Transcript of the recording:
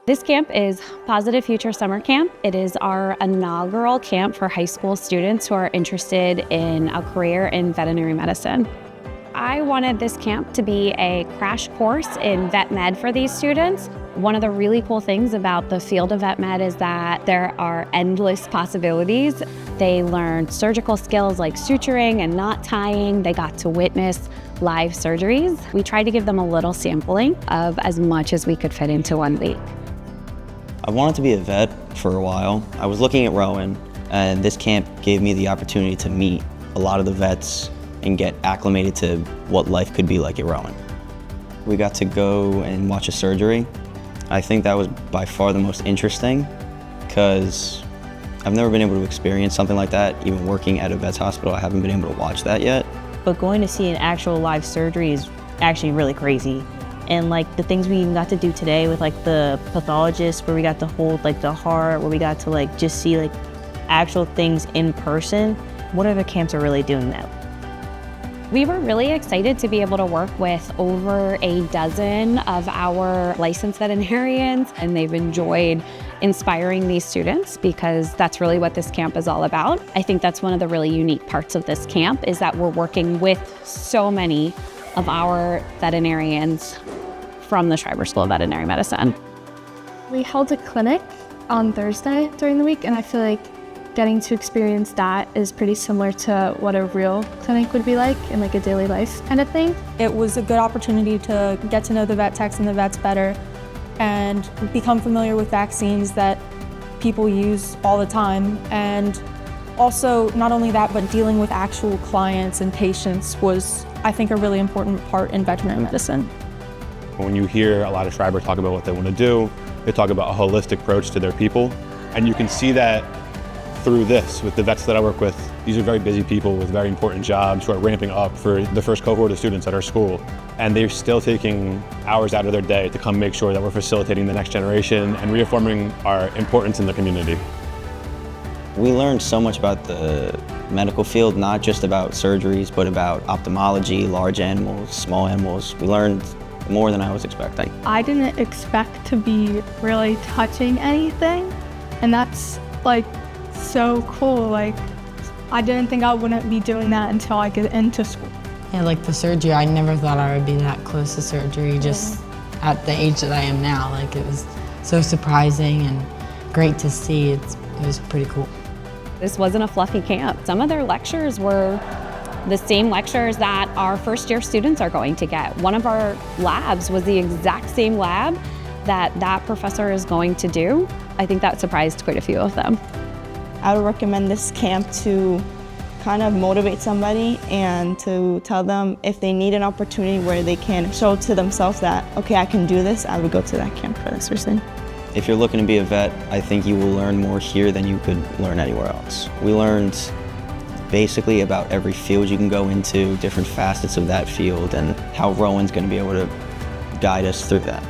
This camp is PAWSitive Future Summer Camp. It is our inaugural camp for high school students who are interested in a career in veterinary medicine. I wanted this camp to be a crash course in vet med for these students. One of the really cool things about the field of vet med is that there are endless possibilities. They learned surgical skills like suturing and knot tying. They got to witness live surgeries. We tried to give them a little sampling of as much as we could fit into 1 week. I wanted to be a vet for a while. I was looking at Rowan, and this camp gave me the opportunity to meet a lot of the vets and get acclimated to what life could be like at Rowan. We got to go and watch a surgery. I think that was by far the most interesting because I've never been able to experience something like that. Even working at a vet's hospital, I haven't been able to watch that yet. But going to see an actual live surgery is actually really crazy. And like the things we got to do today with like the pathologist, where we got to hold like the heart, where we got to like just see like actual things in person. What other camps are really doing that? We were really excited to be able to work with over a dozen of our licensed veterinarians, and they've enjoyed inspiring these students because that's really what this camp is all about. I think that's one of the really unique parts of this camp is that we're working with so many of our veterinarians from the Shreiber School of Veterinary Medicine. We held a clinic on Thursday during the week, and I feel like getting to experience that is pretty similar to what a real clinic would be like in like a daily life kind of thing. It was a good opportunity to get to know the vet techs and the vets better and become familiar with vaccines that people use all the time. And also, not only that, but dealing with actual clients and patients was, I think, a really important part in veterinary medicine. When you hear a lot of Shreiber talk about what they want to do, they talk about a holistic approach to their people. And you can see that through this, with the vets that I work with. These are very busy people with very important jobs who are ramping up for the first cohort of students at our school. And they're still taking hours out of their day to come make sure that we're facilitating the next generation and reaffirming our importance in the community. We learned so much about the medical field, not just about surgeries, but about ophthalmology, large animals, small animals. We learned more than I was expecting. I didn't expect to be really touching anything, and that's like so cool. Like, I didn't think I wouldn't be doing that until I get into school. Yeah, like the surgery, I never thought I would be that close to surgery just at the age that I am now. Like, it was so surprising and great to see. It was pretty cool. This wasn't a fluffy camp. Some of their lectures were the same lectures that our first year students are going to get. One of our labs was the exact same lab that professor is going to do. I think that surprised quite a few of them. I would recommend this camp to kind of motivate somebody and to tell them if they need an opportunity where they can show to themselves that, okay, I can do this, I would go to that camp for this reason. If you're looking to be a vet, I think you will learn more here than you could learn anywhere else. We learned basically about every field you can go into, different facets of that field, and how Rowan's going to be able to guide us through that.